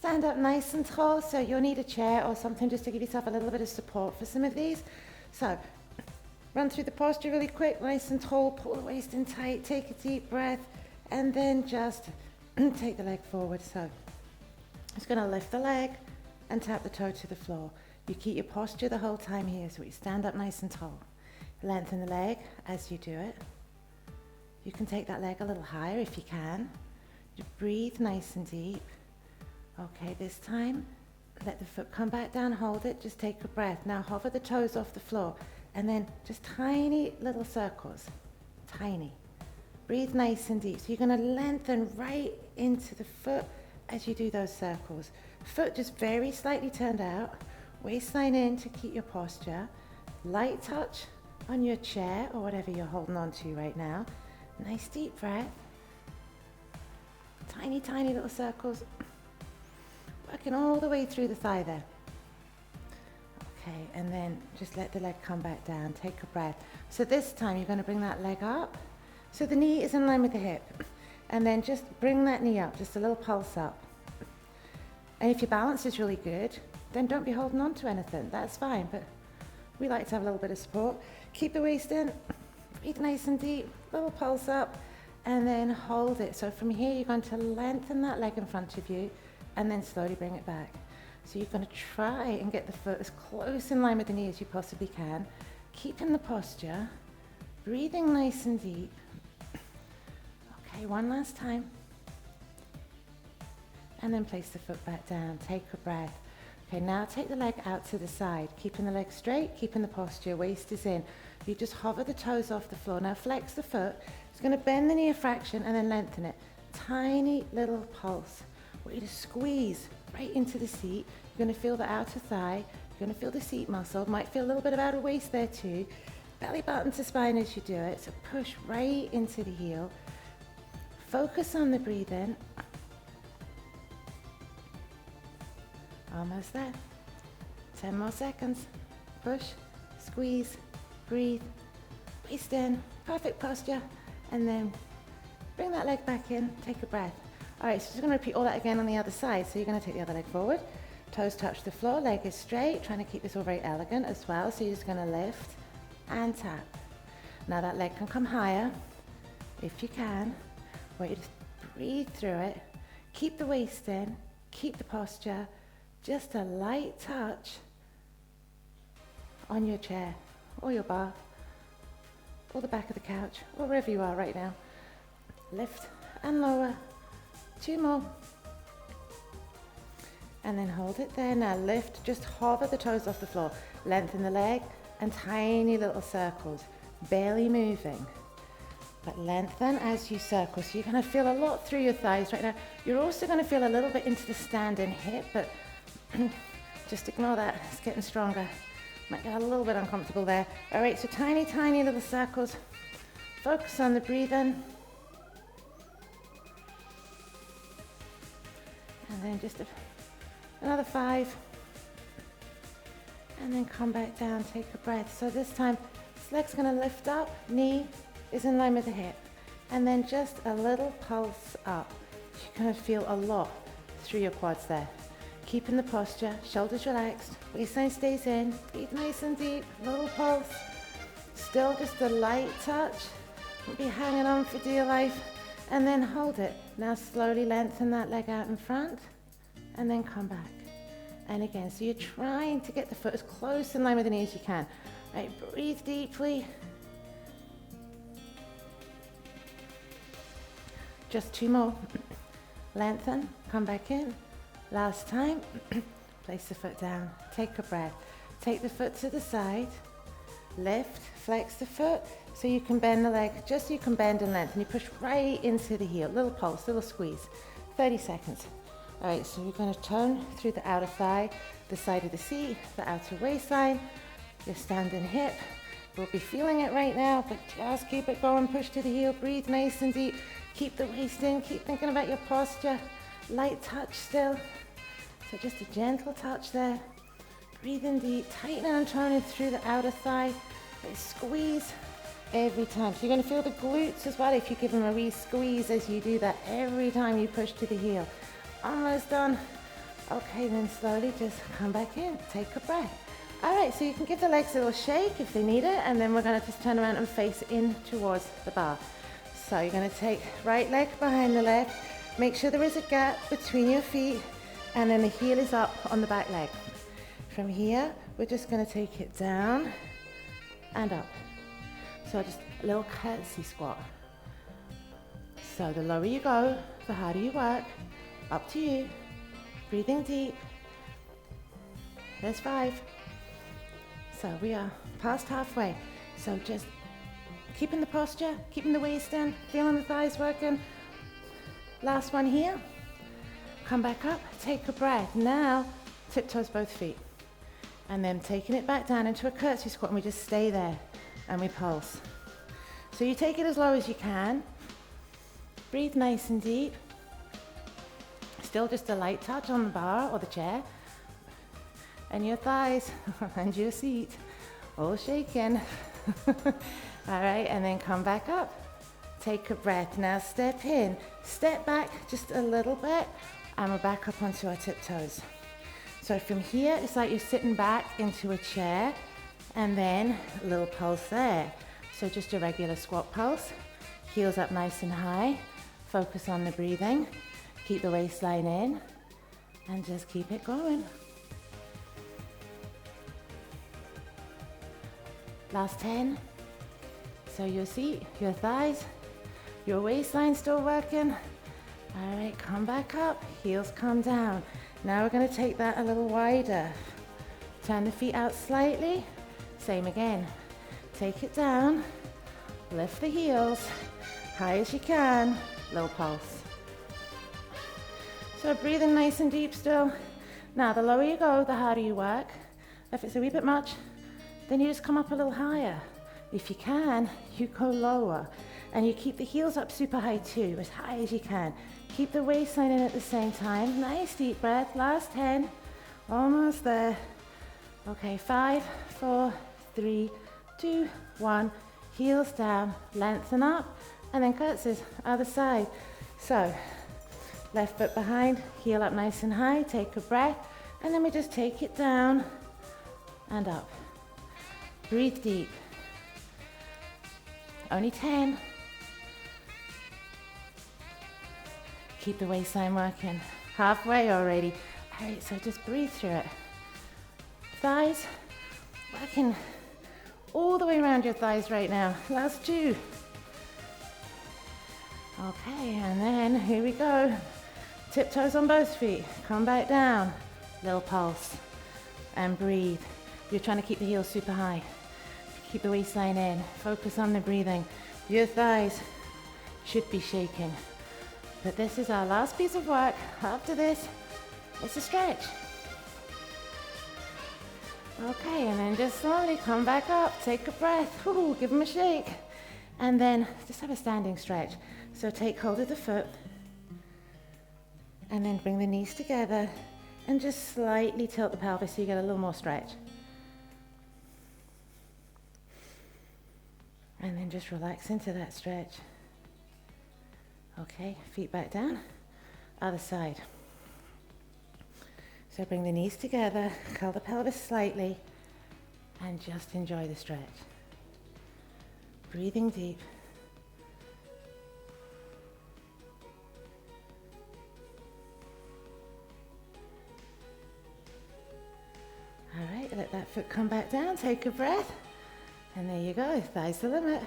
Stand up nice and tall, so you'll need a chair or something just to give yourself a little bit of support for some of these. So run through the posture really quick, nice and tall, pull the waist in tight, take a deep breath, and then just take the leg forward. So just going to lift the leg and tap the toe to the floor. You keep your posture the whole time here, so you stand up nice and tall. Lengthen the leg as you do it. You can take that leg a little higher if you can. You breathe nice and deep. Okay, this time, let the foot come back down, hold it, just take a breath. Now hover the toes off the floor, and then just tiny little circles, tiny. Breathe nice and deep. So you're gonna lengthen right into the foot as you do those circles. Foot just very slightly turned out, waistline in to keep your posture. Light touch on your chair or whatever you're holding on to right now. Nice deep breath. Tiny, tiny little circles. Working all the way through the thigh there. Okay, and then just let the leg come back down. Take a breath. So this time you're going to bring that leg up. So the knee is in line with the hip. And then just bring that knee up, just a little pulse up. And if your balance is really good, then don't be holding on to anything. That's fine, but we like to have a little bit of support. Keep the waist in. Breathe nice and deep. Little pulse up. And then hold it. So from here, you're going to lengthen that leg in front of you. And then slowly bring it back. So you're going to try and get the foot as close in line with the knee as you possibly can. Keeping the posture, breathing nice and deep. Okay, one last time. And then place the foot back down. Take a breath. Okay, now take the leg out to the side. Keeping the leg straight, keeping the posture, waist is in. You just hover the toes off the floor. Now flex the foot. It's going to bend the knee a fraction and then lengthen it. Tiny little pulse. I want you to squeeze right into the seat. You're going to feel the outer thigh. You're going to feel the seat muscle. Might feel a little bit of outer waist there too. Belly button to spine as you do it. So push right into the heel. Focus on the breathing. Almost there. 10 more seconds. Push, squeeze, breathe, waist in, perfect posture, and then bring that leg back in, take a breath. All right, so just gonna repeat all that again on the other side. So you're gonna take the other leg forward, toes touch the floor, leg is straight, trying to keep this all very elegant as well. So you're just gonna lift and tap. Now that leg can come higher, if you can. I want you to breathe through it, keep the waist in, keep the posture, just a light touch on your chair or your bar or the back of the couch or wherever you are right now. Lift and lower. 2 more. And then hold it there. Now lift, just hover the toes off the floor. Lengthen the leg and tiny little circles, barely moving. But lengthen as you circle. So you're going to feel a lot through your thighs right now. You're also going to feel a little bit into the standing hip, but just ignore that. It's getting stronger. Might get a little bit uncomfortable there. All right, so tiny, tiny little circles. Focus on the breathing. And then just another 5. And then come back down, take a breath. So this time, this leg's gonna lift up, knee is in line with the hip. And then just a little pulse up. You're gonna feel a lot through your quads there. Keeping the posture, shoulders relaxed, waistline stays in, breathe nice and deep, little pulse. Still just a light touch. Don't be hanging on for dear life. And then hold it. Now slowly lengthen that leg out in front and then come back. And again, so you're trying to get the foot as close in line with the knee as you can. Right, breathe deeply. Just 2 more. Lengthen, come back in. Last time, place the foot down, take a breath. Take the foot to the side, lift, flex the foot so you can bend the leg, just so you can bend and lengthen. You push right into the heel, little pulse, little squeeze, 30 seconds. All right, so we're gonna turn through the outer thigh, the side of the seat, the outer waistline, your standing hip. We'll be feeling it right now, but just keep it going, push to the heel, breathe nice and deep. Keep the waist in, keep thinking about your posture. Light touch still. So just a gentle touch there. Breathing deep, tightening and turning through the outer thigh. Squeeze every time. So you're going to feel the glutes as well if you give them a wee squeeze as you do that every time you push to the heel. Almost done. Okay, then slowly just come back in, take a breath. All right, so you can give the legs a little shake if they need it, and then we're gonna just turn around and face in towards the bar. So you're gonna take right leg behind the left, make sure there is a gap between your feet, and then the heel is up on the back leg. From here, we're just gonna take it down and up. So just a little curtsy squat. So the lower you go, the harder you work. Up to you. Breathing deep. There's 5. So we are past halfway. So just keeping the posture, keeping the waist in, feeling the thighs working. Last one here. Come back up, take a breath. Now, tiptoes both feet. And then taking it back down into a curtsy squat, and we just stay there and we pulse. So you take it as low as you can. Breathe nice and deep. Still just a light touch on the bar or the chair. And your thighs and your seat all shaking. All right, and then come back up. Take a breath. Now step in, step back just a little bit, and we're back up onto our tiptoes. So from here, it's like you're sitting back into a chair, and then a little pulse there. So just a regular squat pulse. Heels up nice and high. Focus on the breathing. Keep the waistline in, and just keep it going. Last 10. So your seat, your thighs, your waistline still working. All right, come back up, heels come down. Now we're gonna take that a little wider. Turn the feet out slightly. Same again. Take it down, lift the heels, high as you can, little pulse. So breathing nice and deep still. Now the lower you go, the harder you work. If it's a wee bit much, then you just come up a little higher. If you can, you go lower. And you keep the heels up super high too, as high as you can. Keep the waistline in at the same time. Nice deep breath. Last 10. Almost there. Okay, 5, 4, 3, 2, 1. Heels down, lengthen up, and then curtsies, other side. So, left foot behind, heel up nice and high, take a breath, and then we just take it down and up. Breathe deep. Only 10. Keep the waistline working. Halfway already. All right, so just breathe through it. Thighs, working all the way around your thighs right now. Last 2. Okay, and then here we go. Tiptoes on both feet. Come back down. Little pulse. And breathe. You're trying to keep the heels super high. Keep the waistline in. Focus on the breathing. Your thighs should be shaking. But this is our last piece of work. After this, it's a stretch. Okay, and then just slowly come back up. Take a breath. Ooh, give them a shake. And then just have a standing stretch. So take hold of the foot. And then bring the knees together. And just slightly tilt the pelvis so you get a little more stretch. And then just relax into that stretch. Okay, feet back down. Other side. So bring the knees together, curl the pelvis slightly, and just enjoy the stretch. Breathing deep. All right, let that foot come back down, take a breath. And there you go, thighs the limit.